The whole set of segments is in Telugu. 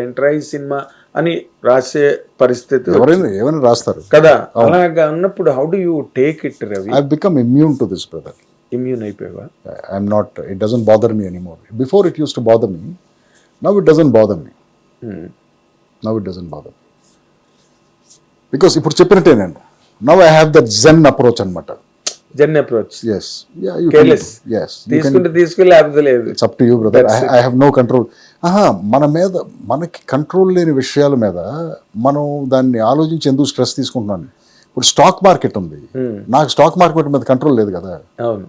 ఎంట్రా ఈ సినిమా అని రాసే పరిస్థితి ఎవరైనా ఏమైనా రాస్తారు కదా. అలాగా ఉన్నప్పుడు how do you take it Ravi? I become immune to this brother. Immune అయిపోయావా? I'm not, it doesn't bother me anymore. Before it use to bother me, now it doesn't bother me. Now it doesn't bother me because ఇప్పుడు చెప్పినట్టే నేను now I have that zen approach అనమాట. Zen approach. Yes. Yeah, you Careless. can. Yes. తీసుకెళ్ళి లేకపోతే లేదు. It's up to you, brother. I have no control. మన మీద మనకి కంట్రోల్ లేని విషయాల మీద మనం దాన్ని ఆలోచించి ఎందుకు స్ట్రెస్ తీసుకుంటున్నాను. ఇప్పుడు స్టాక్ మార్కెట్ ఉంది, నాకు స్టాక్ మార్కెట్ మీద కంట్రోల్ లేదు కదా. అవును.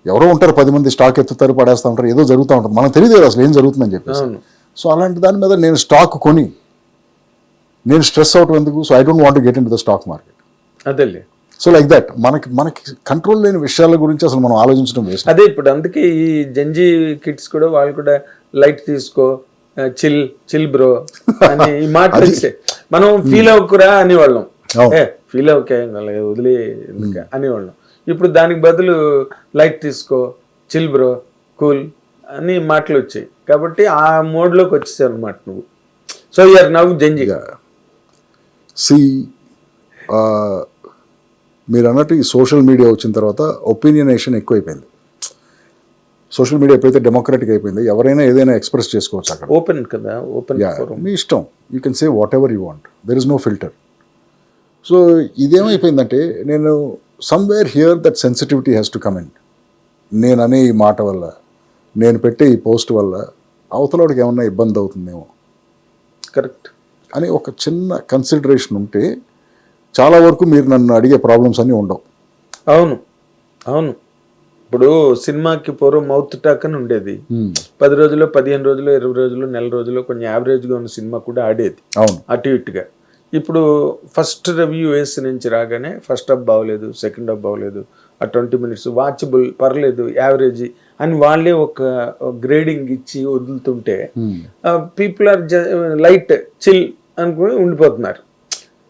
ఎవరో ఉంటారు 10 మంది స్టాక్ ఎత్తుతారు, పడేస్తూ ఉంటారు, ఏదో జరుగుతూ ఉంటుంది, మనకు తెలియదు అసలు ఏం జరుగుతుందని చెప్పేసి. సో అలాంటి దాని మీద నేను స్టాక్ కొని నేను స్ట్రెస్ అవటం ఎందుకు? So I don't want to get in to the stock market. అదేలే. సో లైక్ దట్ మనకి కంట్రోల్ లేని విషయాల గురించి అసలు మనం ఆలోచించడం వేస్ట్. అదే ఇప్పుడు అందుకే ఈ జంజీ కిడ్స్ కూడా వాళ్ళు కూడా లైట్ తీసుకో, చిల్ బ్రో అని ఈ మాట తెలిసే మనం ఫీల్ అవ్వకురా అనేవాళ్ళం. ఫీల్ అవ్వకే వదిలే అనేవాళ్ళం. ఇప్పుడు దానికి బదులు లైట్ తీసుకో, చిల్ బ్రో, కూల్ అని మాటలు వచ్చాయి. కాబట్టి ఆ మోడ్లోకి వచ్చేసావు అనమాట నువ్వు. So you're now zenji. మీరు అన్నట్టు ఈ సోషల్ మీడియా వచ్చిన తర్వాత ఒపీనియనేషన్ ఎక్కువైపోయింది. సోషల్ మీడియా ఎప్పుడైతే డెమోక్రటిక్ అయిపోయింది, ఎవరైనా ఏదైనా ఎక్స్ప్రెస్ చేసుకోవచ్చు అక్కడ. ఓపెన్ కదా, ఓపెన్. మీ ఇష్టం, you can say whatever you want, there is no filter. So ఇదేమైపోయిందంటే నేను somewhere here that sensitivity has to come in. నేను అనే ఈ మాట వల్ల, నేను పెట్టే ఈ పోస్ట్ వల్ల అవతలవాడికి ఏమన్నా ఇబ్బంది అవుతుందేమో కరెక్ట్ అని ఒక చిన్న కన్సిడరేషన్ ఉంటే చాలా వరకు మీరు నన్ను అడిగే ప్రాబ్లమ్స్ అన్నీ ఉండవు. అవును అవును. ఇప్పుడు సినిమాకి పూర్వం మౌత్ టాక్ అని ఉండేది. 10 రోజులు, 15 రోజులు, 20 రోజులు, నెల రోజులు కొంచెం యావరేజ్గా ఉన్న సినిమా కూడా ఆడేది. అవును. అటు ఇటుగా. ఇప్పుడు ఫస్ట్ రివ్యూ వేసి నుంచి రాగానే ఫస్ట్ హాఫ్ బాగోలేదు, సెకండ్ హాఫ్ బాగోలేదు, ఆ 20 minutes వాచబుల్, పర్లేదు, యావరేజ్ అని వాళ్ళే ఒక గ్రేడింగ్ ఇచ్చి వదులుతుంటే పీపుల్ ఆర్ లైట్ చిల్ అనుకుని ఉండిపోతున్నారు.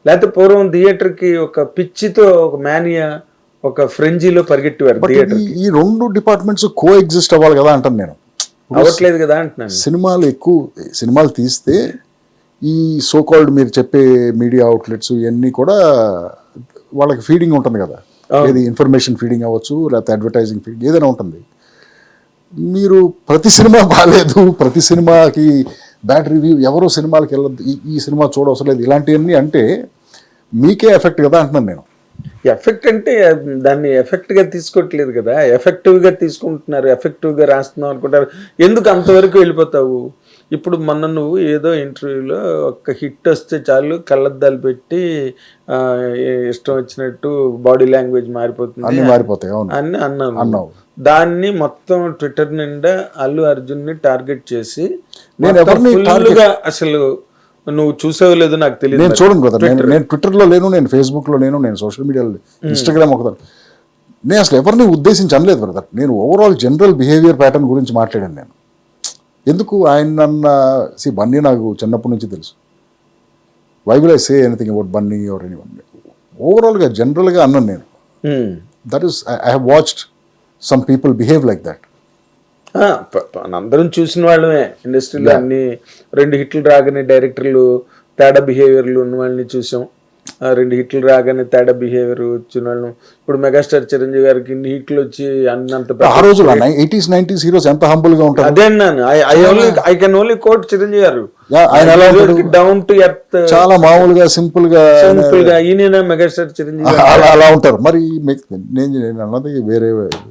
లేకపోతే పూర్వం థియేటర్కి ఒక పిచ్చితో ఒక మేనియా, ఒక ఫ్రెంజీలో పరిగెట్టేవారు థియేటర్. ఈ రెండు డిపార్ట్మెంట్స్ కో ఎగ్జిస్ట్ అవ్వాలి కదా అంటాను నేను. అవ్వట్లేదు కదా అంటున్నాను. సినిమాలు తీస్తే ఈ సోకాల్డ్ మీరు చెప్పే మీడియా అవుట్లెట్స్ ఇవన్నీ కూడా వాళ్ళకి ఫీడింగ్ ఉంటుంది కదా. ఏది ఇన్ఫర్మేషన్ ఫీడింగ్ అవ్వచ్చు, లేకపోతే అడ్వర్టైజింగ్ ఫీడింగ్ ఏదైనా ఉంటుంది. మీరు ప్రతి సినిమా బాగాలేదు, ప్రతి సినిమాకి బ్యాడ్ రివ్యూ, ఎవరో సినిమాలకి వెళ్ళదు, ఈ సినిమా చూడవసరం లేదు, ఇలాంటివన్నీ అంటే మీకే ఎఫెక్ట్ కదా అంటున్నాను నేను. ఎఫెక్ట్ అంటే దాన్ని ఎఫెక్ట్గా తీసుకోవట్లేదు కదా, ఎఫెక్టివ్గా తీసుకుంటున్నారు, ఎఫెక్టివ్గా రాస్తున్నావు అనుకుంటారు. ఎందుకు అంతవరకు వెళ్ళిపోతావు? ఇప్పుడు మొన్న నువ్వు ఏదో ఇంటర్వ్యూలో ఒక హిట్ వస్తే చాలు కళ్ళద్దాలు పెట్టి ఇష్టం వచ్చినట్టు బాడీ లాంగ్వేజ్ మారిపోతుంది అని అన్నావు. దాన్ని మొత్తం ట్విట్టర్ నిండా అల్లు అర్జున్ని టార్గెట్ చేసి అసలు నువ్వు చూసావు లేదు నాకు తెలియదు. నేను చూడను కదా, నేను ట్విట్టర్లో లేను, నేను ఫేస్బుక్లో లేను, నేను సోషల్ మీడియాలో, ఇన్స్టాగ్రామ్ ఒకదాను. నేను అసలు ఎవరిని ఉద్దేశించి అనలేదు బ్రదర్. నేను ఓవరాల్ జనరల్ బిహేవియర్ ప్యాటర్న్ గురించి మాట్లాడాను నేను. ఎందుకు ఆయన బన్నీ నాకు చిన్నప్పటి నుంచి తెలుసు. Why will I say anything about Bunny or anyone? ఓవరాల్గా జనరల్గా అన్నాను నేను. That is I have watched some people behave like that. అందరం చూసిన వాళ్ళమే ఇండస్ట్రీలో. అన్ని 2 హిట్లు రాగానే డైరెక్టర్లు తేడా బిహేవియర్లు ఉన్న వాళ్ళని చూసాం. 2 హిట్లు రాగానే తేడా బిహేవియర్ వచ్చిన వాళ్ళను. ఇప్పుడు మెగాస్టార్ చిరంజీవి గారికి ఇన్ని హిట్లు వచ్చి అన్నంత 80s 90s హీరోస్ ఎంత హంబుల్ గా ఉంటారు. అదే అన్నాను. I can only quote Chiranjeevi garu. Down to earth, చాలా మామూలుగా సింపుల్ గా ఈయన మెగాస్టార్ చిరంజీవి అలా ఉంటారు. మరి నేను అన్నది వేరే,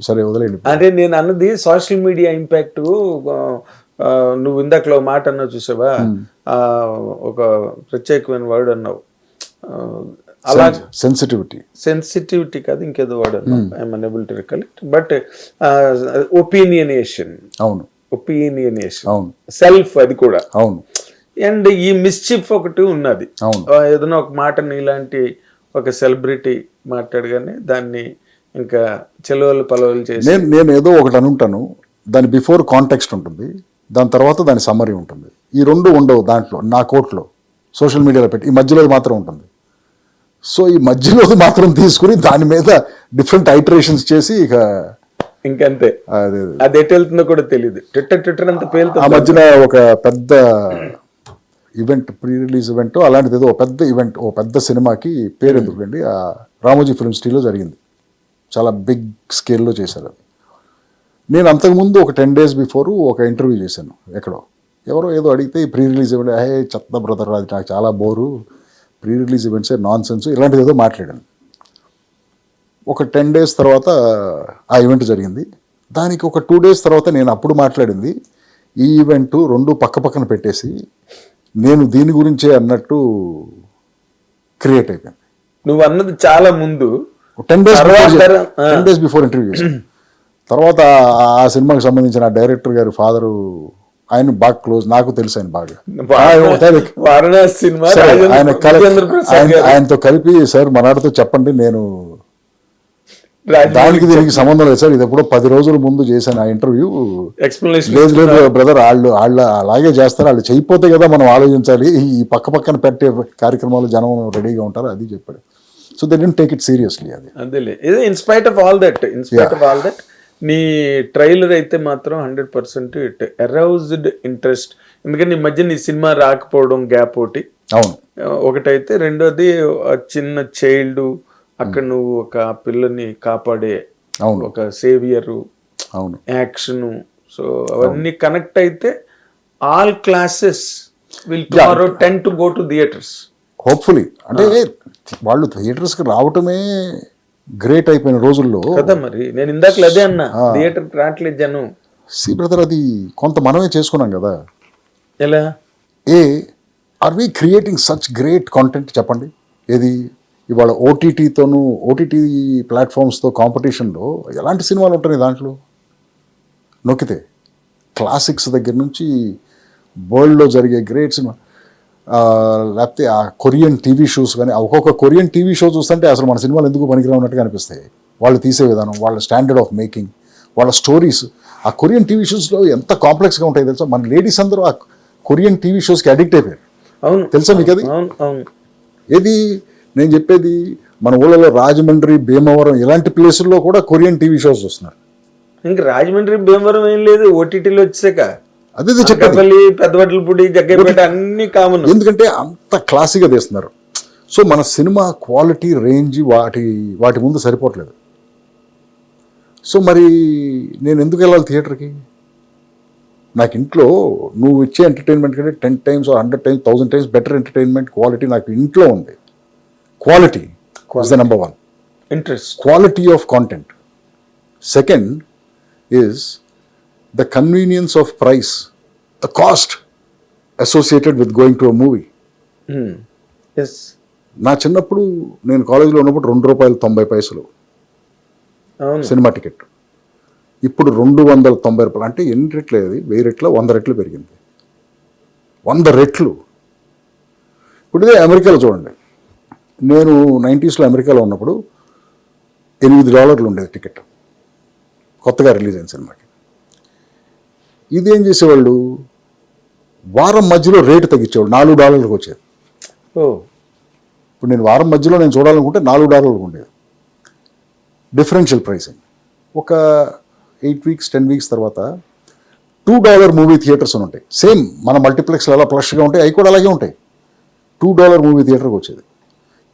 సరే వదిలేండి. అదే నేను అన్నది సోషల్ మీడియా ఇంపాక్ట్. నువ్వు ఇందాకలో మాట అన్నావు చూసావా, ఒక ప్రత్యేకమైన వర్డ్ అన్నావు, అలా సెన్సిటివిటీ కాదు ఇంకేదో వర్డ్ అన్నావు, I'm unable to recollect, but opinionation. అవును, ఒపీనియనేషన్, అవును, సెల్ఫ్, అది కూడా అవును. అండ్ ఈ మిస్చిఫ్ ఒకటి ఉన్నది. ఏదైనా ఒక మాటని ఇలాంటి ఒక సెలబ్రిటీ మాట్లాడగానే దాన్ని ఇంకా చెలవలు పలవలు చేసి నేను ఏదో ఒకటి అనుంటాను. దాని బిఫోర్ కాంటెక్స్ట్ ఉంటుంది, దాని తర్వాత దాని సమ్మరీ ఉంటుంది. ఈ రెండు ఉండవు దాంట్లో, నా కోట్లో సోషల్ మీడియాలో పెట్టి. ఈ మధ్యలో మాత్రం ఉంటుంది. సో ఈ మధ్యలో మాత్రం తీసుకుని దాని మీద డిఫరెంట్ ఐటరేషన్స్ చేసి ఇక ఇంకంతే, అదే అది ఎటు వెళ్తుందో కూడా తెలియదు. ట్విట్టర్ అంత ఆ పేలుతుంది. మధ్యన ఒక పెద్ద ఈవెంట్, ప్రీ రిలీజ్ ఈవెంట్ అలాంటిది ఏదో ఒక పెద్ద ఈవెంట్, ఓ పెద్ద సినిమాకి పేరు ఎందుకండి ఆ రామోజీ ఫిల్మ్ సిటీలో జరిగింది. చాలా బిగ్ స్కేల్లో చేశారు అది. నేను అంతకుముందు ఒక 10 days బిఫోర్ ఒక ఇంటర్వ్యూ చేశాను ఎక్కడో. ఎవరో ఏదో అడిగితే ఈ ప్రీ రిలీజ్ ఈవెంట్, చెత్త బ్రదర్, అది నాకు చాలా బోరు, ప్రీ రిలీజ్ ఈవెంట్సే నాన్ సెన్స్, ఇలాంటిది ఏదో మాట్లాడాను. ఒక 10 days తర్వాత ఆ ఈవెంట్ జరిగింది. దానికి ఒక 2 days తర్వాత నేను అప్పుడు మాట్లాడింది, ఈ ఈవెంట్ రెండు పక్క పక్కన పెట్టేసి నేను దీని గురించే అన్నట్టు క్రియేట్ అయిపోయింది. నువ్వు అన్నది చాలా ముందు 10 days తర్వాత, టెన్ డేస్ బిఫోర్ ఇంటర్వ్యూ చేశాను. తర్వాత ఆ సినిమాకి సంబంధించిన ఆ డైరెక్టర్ గారి ఫాదరు, ఆయన బాగా క్లోజ్, నాకు తెలుసు ఆయన బాగా. వారణాసి సినిమా సరే, ఆయన రాజేంద్ర ప్రసాద్ గారు ఆయనతో కలిపి, సార్ మనాడితో చెప్పండి, నేను రాజమౌళి దానికి దీనికి సంబంధం లేదు సార్, ఇది ఎప్పుడో 10 రోజుల ముందు చేశాను ఆ ఇంటర్వ్యూ. ఎక్స్ప్లెనేషన్ లేదు లేదు బ్రదర్, వాళ్ళు అలాగే చేస్తారు, వాళ్ళు చేయకపోతే కదా మనం ఆలోచించాలి, ఈ పక్క పక్కన పెట్టే కార్యక్రమాలు జనం రెడీగా ఉంటారు, అది చెప్పాడు. So they don't take it seriously. అది అదేలే, ఇన్స్పైట్ ఆఫ్ ఆల్ దట్ నీ ట్రైలర్ అయితే మాత్రం 100% ఇట్ అరౌజ్డ్ ఇంట్రెస్ట్. ఎందుకంటే ఈ మధ్య నీ సినిమా రాకపోవడం గ్యాప్ ఒకటి, అవును, ఒకటైతే, రెండోది ఆ చిన్న చైల్డ్, అక్కడ నువ్వు ఒక పిల్లని కాపాడే అవును, ఒక సేవియరు, అవును, యాక్షన్, సో అవన్నీ కనెక్ట్ అయితే all classes will tomorrow ten to go to theatres. Hopefully. అంటే వాళ్ళు థియేటర్స్కి రావటమే గ్రేట్ అయిపోయిన రోజుల్లో కదా. మరి నేను ఇందాక అదే అన్నా, థియేటర్కి రావట్లేదు జనం. సి బ్రదర్, అది కొంత మనమే చేసుకున్నాం కదా. ఎలా? Are we creating such great content చెప్పండి. ఏది ఇవాళ ఓటీటీ ప్లాట్ఫామ్స్తో కాంపిటీషన్లో ఎలాంటి సినిమాలు ఉంటాయి దాంట్లో నొక్కితే, క్లాసిక్స్ దగ్గర నుంచి వరల్డ్లో జరిగే గ్రేట్ సినిమా, లేకపోతే ఆ కొరియన్ టీవీ షోస్ కానీ, ఒక్కొక్క కొరియన్ టీవీ షో చూస్తుంటే అసలు మన సినిమాలు ఎందుకు పనికిరానట్టుగా అనిపిస్తాయి. వాళ్ళు తీసే విధానం, వాళ్ళ స్టాండర్డ్ ఆఫ్ మేకింగ్, వాళ్ళ స్టోరీస్. ఆ కొరియన్ టీవీ షోస్లో ఎంత కాంప్లెక్స్గా ఉంటాయి తెలుసా. మన లేడీస్ అందరూ ఆ కొరియన్ టీవీ షోస్కి అడిక్ట్ అయిపోయారు. అవును, తెలుసా మీకు అది? అవును. ఏది నేను చెప్పేది, మన ఊళ్ళలో రాజమండ్రి, భీమవరం ఇలాంటి ప్లేసుల్లో కూడా కొరియన్ టీవీ షోస్ వస్తున్నారు. ఇంకా రాజమండ్రి, భీమవరం ఏం లేదు, ఓటీటీలో వచ్చాక అదే చెప్పండి, పెద్దవడ్లపూడి, జగ్గైపేట అన్ని కామన్. ఎందుకంటే అంత క్లాసీగా తీస్తున్నారు. సో మన సినిమా క్వాలిటీ, రేంజ్ వాటి ముందు సరిపోవట్లేదు. సో మరి నేను ఎందుకు వెళ్ళాలి థియేటర్కి? నాకు ఇంట్లో నువ్వు ఇచ్చే ఎంటర్టైన్మెంట్ కంటే 10 times or 100 times 1000 times better entertainment quality నాకు ఇంట్లో ఉంది. Quality is the number 1. Interest, quality of content. Second is the convenience of price, the cost associated with going to a movie. yes. నా చిన్నప్పుడు, నేను కాలేజీలో ఉన్నప్పుడు ₹2.90 అవును, సినిమా టికెట్. ఇప్పుడు ₹290. అంటే ఎన్ని రెట్లు? అది 1000 రెట్లు, 100 రెట్లు పెరిగింది. 100 రెట్లు. ఇప్పుడు ఇదే అమెరికాలో చూడండి. నేను 90s అమెరికాలో ఉన్నప్పుడు $8 ఉండేది టికెట్, కొత్తగా రిలీజ్ అయిన సినిమాకి. ఇదేం చేసేవాళ్ళు, వారం మధ్యలో రేటు తగ్గించేవాళ్ళు, $4 వచ్చేది. ఇప్పుడు నేను వారం మధ్యలో నేను చూడాలనుకుంటే $4 ఉండేది డిఫరెన్షియల్ ప్రైసింగ్. ఒక 8 weeks 10 weeks తర్వాత $2 మూవీ థియేటర్స్ అని ఉంటాయి. సేమ్ మన మల్టీప్లెక్స్లో ఎలా ప్లస్గా ఉంటాయి, అవి కూడా అలాగే ఉంటాయి. $2 మూవీ థియేటర్కి వచ్చేది.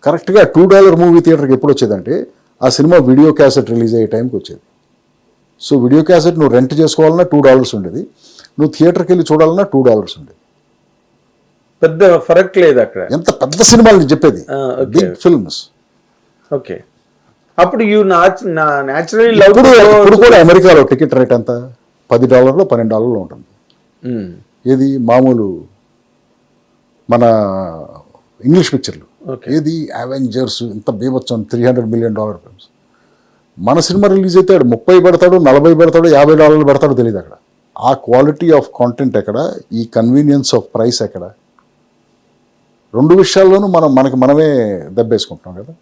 కరెక్ట్గా $2 మూవీ థియేటర్కి ఎప్పుడు వచ్చేదంటే, ఆ సినిమా వీడియో క్యాసెట్ రిలీజ్ అయ్యే టైంకి వచ్చేది. సో వీడియో క్యాసెట్ నువ్వు రెంట్ చేసుకోవాలన్నా $2 ఉండేది, నువ్వు థియేటర్కి వెళ్ళి చూడాలన్నా $2 ఉండేది. పెద్ద ఫరక్ లేదు అక్కడ. ఎంత పెద్ద సినిమాలు నేను చెప్పేది, బిగ్ ఫిల్మ్స్. ఓకే, అప్పుడు న్యాచురల్లీ ఇప్పుడు కూడా అమెరికాలో టికెట్ రేట్ ఎంత? $10 $12 ఉంటుంది. ఏది మామూలు మన ఇంగ్లీష్ పిక్చర్లు, ఏది అవెంజర్స్ ఇంత బీభత్సం $300 million ఫిల్మ్స్. మన సినిమా రిలీజ్ అయితే 30 పెడతాడు, 40 పెడతాడు, $50 పెడతాడు, తెలియదు అక్కడ. ఆ క్వాలిటీ ఆఫ్ కాంటెంట్ ఎక్కడ, ఈ కన్వీనియన్స్ ఆఫ్ ప్రైస్ ఎక్కడ? రెండు విషయాల్లోనూ మనమే దెబ్బేసుకుంటున్నాం కదా.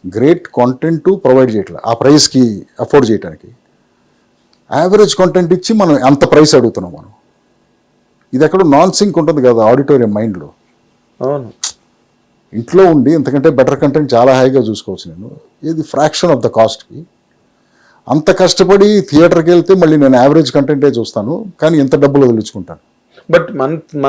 గ్రేట్ కాంటెంట్ ప్రొవైడ్ చేయట్లేదు ఆ ప్రైస్కి, అఫోర్డ్ చేయడానికి. యావరేజ్ కాంటెంట్ ఇచ్చి మనం అంత ప్రైస్ అడుగుతున్నాం మనం. ఇది ఎక్కడో నాన్ సింక్ ఉంటుంది కదా ఆడిటోరియం మైండ్లో. అవును, ఇంట్లో ఉండి ఇంతకంటే బెటర్ కంటెంట్ చాలా హాయిగా చూసుకోవచ్చు నేను. ఇది ఫ్రాక్షన్ ఆఫ్ ద కాస్ట్కి. అంత కష్టపడి థియేటర్కి వెళ్తే మళ్ళీ నేను యావరేజ్ కంటెంటే చూస్తాను, కానీ ఎంత డబ్బులు వదిలించుకుంటాను. బట్ మన